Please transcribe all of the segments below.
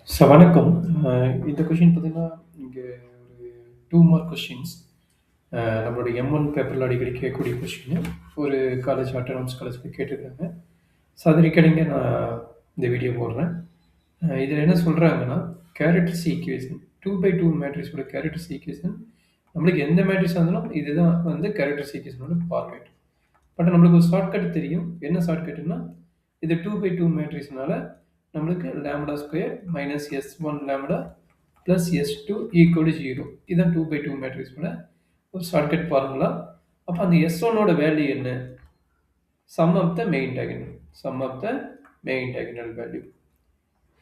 வணக்கம். இந்த கொஸ்டின் பார்த்தீங்கன்னா, இங்க ஒரு 2 மார்க் கொஸ்டின்ஸ். நம்மளுடைய M1 பேப்பர்ல அடிக்கடி கேட்கக்கூடிய கொஸ்டின். ஒரு காலேஜ் ஆட்டோனாமஸ் காலேஜ்ல கேட்டிருக்காங்க. ஸோ அது ரிகார்டிங்கா நான் இந்த வீடியோ போடுறேன். இதில என்ன சொல்றாங்கன்னா, கேரக்டரிஸ்டிக் ஈக்குவேஷன் 2/2 மேட்ரிக்ஸோட கேரக்டரிஸ்டிக் ஈக்குவேஷன் நம்மளுக்கு எந்த மேட்ரிக்ஸா இருந்தாலும் இதுதான் வந்து கேரக்டரிஸ்டிக் ஈக்குவேஷனோட ஃபார்மேட். பட் நம்மளுக்கு ஒரு ஷார்ட்கட் தெரியும். என்ன ஷார்ட்கட்னா, இது 2/2 மேட்ரிக்ஸ்னால நம்மளுக்கு lambda square minus S1 lambda plus S2 equal to 0. இதுதான் 2/2 மேட்ரிக்ஸோட ஒரு ஷார்ட்கட் ஃபார்முலா. அப்ப அந்த S1 ஓட வேல்யூ என்ன? Sum of the main diagonal. Sum of the main diagonal value.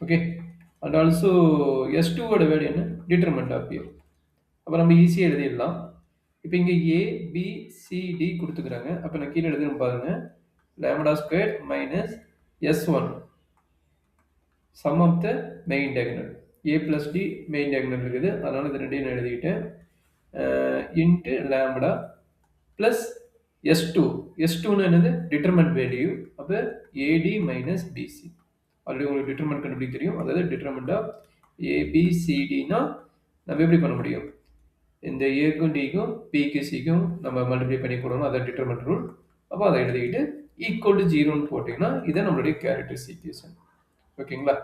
Okay. And also S2 ஓட வேல்யூ என்ன? Determinant of A. அப்ப நம்ம ஈஸியா எழுதிடலாம். இப்ப இங்க A, B, C, D குடுத்துக்கிறாங்க. அப்ப நான் கீழ எழுதுறேன் பாருங்க. Lambda square minus S1 sum of the main diagonal. A plus D main diagonal இருக்குது. அதனால இது ரெண்டையும் நான் எழுதிக்கிட்டேன். Into lambda plus S2. S2ன்னு என்னது? Determinant value. அப்ப AD மைனஸ் BC. ஆல்ரெடி உங்களுக்கு டிட்டர்மினன்ட் கண்டுபிடிக்க தெரியும். அதாவது டிட்டர்மினன்ட் ஆஃப் ABCDனா நம்ம எப்படி பண்ண முடியும்? இந்த ஏக்கும் டிக்கும் பிக்கு சிக்கும் நம்ம மல்டிப்ளை பண்ணி போடணும். அதான் டிட்டர்மினன்ட் ரூல். அப்போ அதை எழுதிக்கிட்டு ஈக்குவல் டு 0ன்னு போட்டிங்கன்னா இதான் நம்மளுடைய கேரக்டரிஸ்டிக் ஈக்குவேஷன். ஓகேங்களா?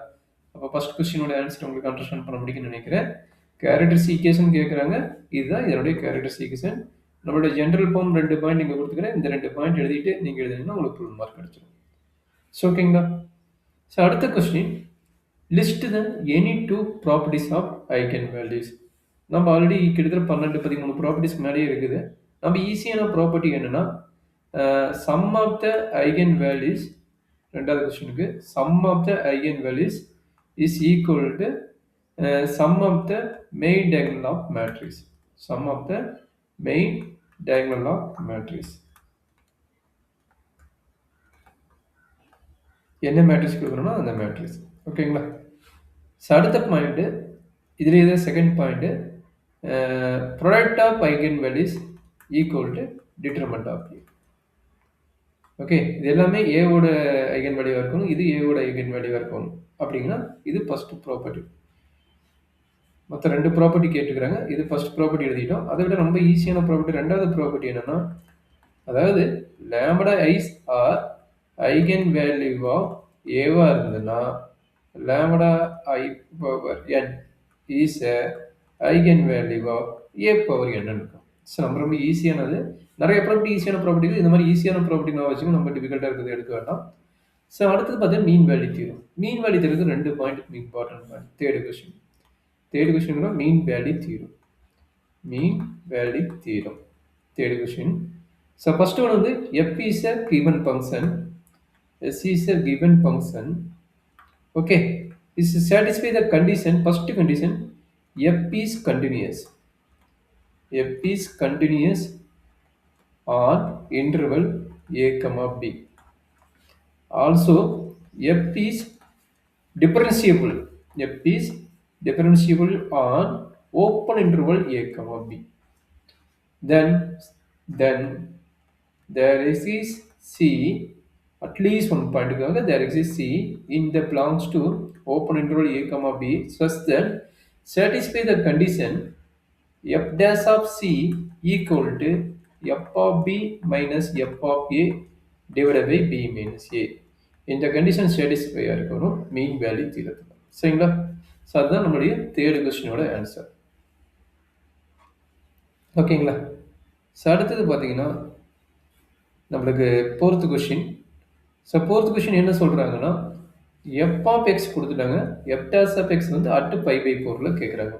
அப்போ ஃபர்ஸ்ட் கொஸ்டினோட ஆன்சர் உங்களுக்கு அண்டர்ஸ்டாண்ட் பண்ண முடியும்னு நினைக்கிறேன். கேரக்டரிஸ்டிக் ஈக்குவேஷன் கேட்குறாங்க. இதுதான் இதனுடைய கேரக்டரிஸ்டிக் ஈக்குவேஷன். நம்மளோட ஜென்ரல் ஃபார்ம் 2 பாயிண்ட் இங்கே கொடுத்துக்கிறேன். இந்த 2 பாயிண்ட் எழுதிட்டு நீங்கள் எழுதினீங்கன்னா உங்களுக்கு ஃபுல் மார்க் கிடைச்சிடும். ஸோ ஓகேங்களா? ஸோ அடுத்த question, list the any 2 properties of eigenvalues. நம்ம ஆல்ரெடி கிட்டத்தட்ட 12, 13 ப்ராப்பர்ட்டிஸ் மேலேயே இருக்குது. நம்ம ஈஸியான ப்ராப்பர்ட்டி என்னன்னா, sum of the eigenvalues, ரெண்டாவது கொஸ்டினுக்கு sum of the eigenvalues is equal to sum of the main diagonal of matrix. Sum of the main diagonal of matrix. என்ன மேட்ரிக்ஸ் கொடுக்கணும்னா அந்த மேட்ரிக்ஸ். ஓகேங்களா? ஸோ அடுத்த point, இதுலேயே தான் second point, product of eigenvalues equal to determinant of A. Okay, இது எல்லாமே ஏவோட ஐகன் வேல்யூவாக இருக்கணும், இது ஏவோட ஐகன் வேல்யூவாக இருக்கணும். அப்படின்னா இது ஃபர்ஸ்ட் ப்ராப்பர்ட்டி. மொத்தம் 2 ப்ராப்பர்ட்டி கேட்டுக்கிறாங்க. இது ஃபர்ஸ்ட் ப்ராப்பர்ட்டி எழுதிட்டோம். அதை விட ரொம்ப ஈஸியான ப்ராப்பர்ட்டி ரெண்டாவது ப்ராப்பர்ட்டி என்னன்னா, அதாவது lambda i's are eigen value of ஏவா இருந்ததுன்னா lambda i power n is eigen value of A power n இருக்கும். ஸோ நம்ம ரொம்ப ஈஸியானது. நிறைய ப்ராப்பர்ட்டி ஈஸியான ப்ராப்பர்ட்டி, இந்த மாதிரி ஈஸியான ப்ராப்பர்ட்டி நான் வச்சுக்கணும். நம்ம டிஃபிகல்ட்டாக இருக்கிறது எடுக்க வேண்டாம். ஸோ அடுத்தது பார்த்தீங்கன்னா mean value theorem. Mean value தீர்க்கு 2 point important point. Third question mean value theorem. Mean value theorem. Third question. So first one வந்து f is a given function, s is a given function. Okay, this satisfy the condition. First condition, f is continuous. F is continuous on interval a comma b. Also, f is differentiable. F is differentiable on open interval a comma b. Then there exists C, at least one point there exists C in the belongs to open interval a comma b such that satisfy the condition f dash of C equal to f of b minus f of a divided by b minus a. இந்த condition satisfy இருக்கணும் mean value தீரத்தில். சரிங்களா? So அதுதான் நம்மளுடைய third கொஸ்டினோட answer. ஓகேங்களா? So அடுத்தது பார்த்தீங்கன்னா நம்மளுக்கு fourth question. So fourth question என்ன சொல்கிறாங்கன்னா, எஃப் ஆஃப் எக்ஸ் கொடுத்துட்டாங்க. எஃப் டேஸ் ஆஃப் எக்ஸ் வந்து அட்டு பை பை 4ல கேட்குறாங்க.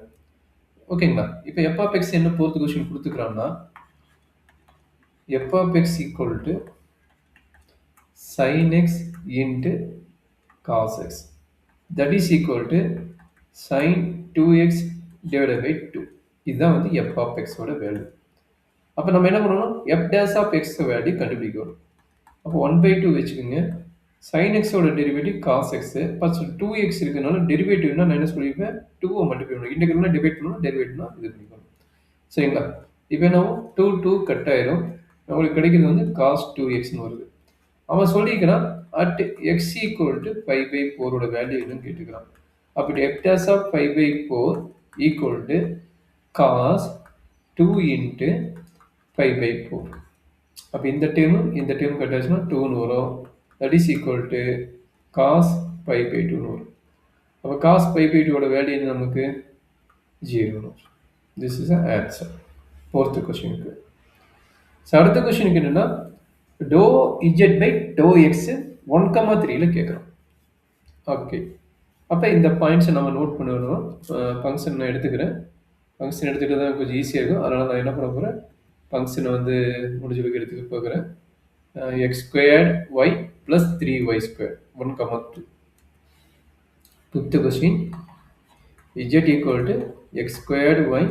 ஓகேங்களா? இப்போ எஃப் ஆஃப் எக்ஸ் என்ன ஃபோர்த் கொஸ்டின் கொடுத்துக்கிறாங்கன்னா, f of x equal to sin x into cos x. That is equal to sin 2x divided by 2. இதுதான் வந்து எஃப் ஆஃப் எக்ஸோட வேல்யூ. அப்போ நம்ம என்ன பண்ணணும்? F dash of x value கண்டுபிடிக்கணும். அப்போ 1/2 வச்சுக்கோங்க. sin xோட derivative cos x. First 2x இருக்கனால டெரிவேட்டிவ்னா நான் என்ன சொல்லியிருப்பேன்? 2 மல்டிப்ளை பண்ணணும். இன்டெகிரல்னா டிவைட் பண்ணணும், டெரிவேட்டிவ்னா இது பண்ணிக்கணும். சரிங்களா? இப்போ என்ன 2 கட் ஆயிரும். உங்களுக்கு கிடைக்கிறது வந்து cos 2xன்னு வருது. அவன் சொல்லிக்கிறான் at x equal to 5/4 value என்னன்னு கேட்டுக்கிறான். அப்போ heptas of 5/4 equal to cos 2 into 5/4. அப்போ இந்த டேர்ம் கட்டாச்சுன்னா 2ன்னு வரும். That is equal to cos 5/2ன்னு வரும். அப்போ காஸ் 5/2ஓட வேல்யூ என்ன நமக்கு 0. திஸ் இஸ் ஆன்சர் ஃபோர்த்து கொஸ்டினுக்கு. ஸோ அடுத்த கொஸ்டினுக்கு என்னன்னா do z by to x 1,3ல கேட்குறோம். ஓகே, அப்போ இந்த பாயிண்ட்ஸை நம்ம நோட் பண்ணணும். ஃபங்க்ஷன் நான் எடுத்துக்கிறேன். ஃபங்க்ஷன் எடுத்துகிட்டு தான் கொஞ்சம் ஈஸியாக இருக்கும். அதனால் நான் என்ன பண்ண போகிறேன், ஃபங்க்ஷனை வந்து முடிஞ்சளவுக்கு எடுத்துக்க போகிறேன். X squared y plus 3y², 1,2. Fifth question, z equal to x squared y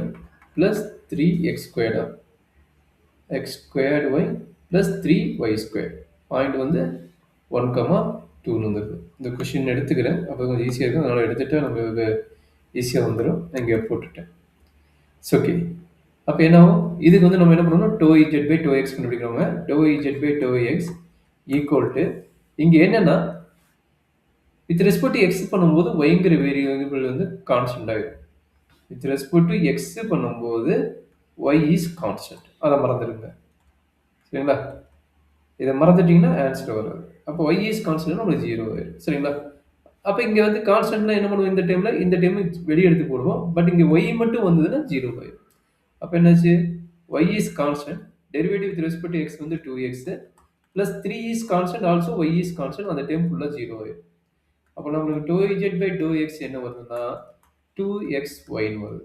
plus 3x², x squared y plus 3y². Point வந்து 1,2ன்னு வந்துருக்கு. இந்த கொஷின் எடுத்துக்கிறேன், அப்போ கொஞ்சம் ஈஸியாக இருக்கும். அதனால் எடுத்துகிட்டு நம்மளுக்கு ஈஸியாக வந்துடும். இங்கே போட்டுட்டேன். ஓகே, அப்போ என்ன ஆகும், இதுக்கு வந்து நம்ம என்ன பண்ணணும், do z by to x கண்டுபிடிக்கிறோங்க. Do z by to x equal to இங்கே என்னென்னா வித் ரெஸ்பெக்ட் டு எக்ஸ் பண்ணும்போது ஒய்ங்கிற வேரியபிள் வந்து கான்ஸ்டன்ட் ஆகிடும். வித் ரெஸ்பெக்ட் டு எக்ஸ் பண்ணும்போது ஒய் இஸ் கான்ஸ்டன்ட். அதை மறந்துடுங்க, சரிங்களா? இதை மறந்துட்டிங்கன்னா ஆன்சர் வராது. அப்போ ஒய் இஸ் கான்ஸ்டன்ட் நம்மளுக்கு 0 ஆயிடும், சரிங்களா? அப்போ இங்கே வந்து கான்ஸ்டன்ட்னா என்ன பண்ணுவோம், இந்த டைம் வெளியே எடுத்து போடுவோம். பட் இங்கே ஒய் மட்டும் வந்ததுன்னா 0 ஆயிடும். அப்போ என்னாச்சு, y is constant, derivative with respect to x வந்து 2x plus 3 is constant, also y is constant. அந்த டைம் ஃபுல்லாக 0 ஆயிடும். அப்போ நம்மளுக்கு doh z by to x என்ன வருதுன்னா 2xyன்னு வருது.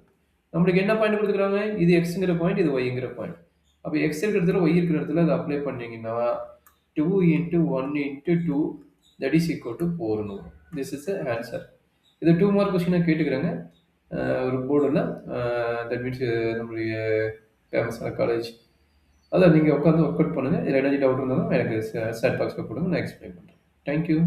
நம்மளுக்கு என்ன பாயிண்ட் கொடுத்துக்கிறாங்க, இது எக்ஸுங்கிற பாயிண்ட், இது ஒய்ங்கிற பாயிண்ட். அப்போ எக்ஸ் இருக்கிற இடத்துல ஒய் இருக்கிற இடத்துல அதை அப்ளை பண்ணிங்கன்னா 2 × 1 × 2 தட் இஸ் ஈக்குவல் டு 4ன்னு வரும். This is answer. இது 2 மார்க் கொஸ்டினாக கேட்டுக்கிறாங்க ஒரு போர்டில். தட் மீன்ஸ் நம்மளுடைய ஃபேமஸான காலேஜ். அதான் நீங்கள் உட்காந்து ஒர்க் அவுட் பண்ணுங்கள். இதில் எனர்ஜி டவுட் இருந்தாலும் எனக்கு சேட் பாக்ஸில் கொடுங்க, நான் எக்ஸ்பிளைன் பண்ணுறேன். தேங்க்யூ.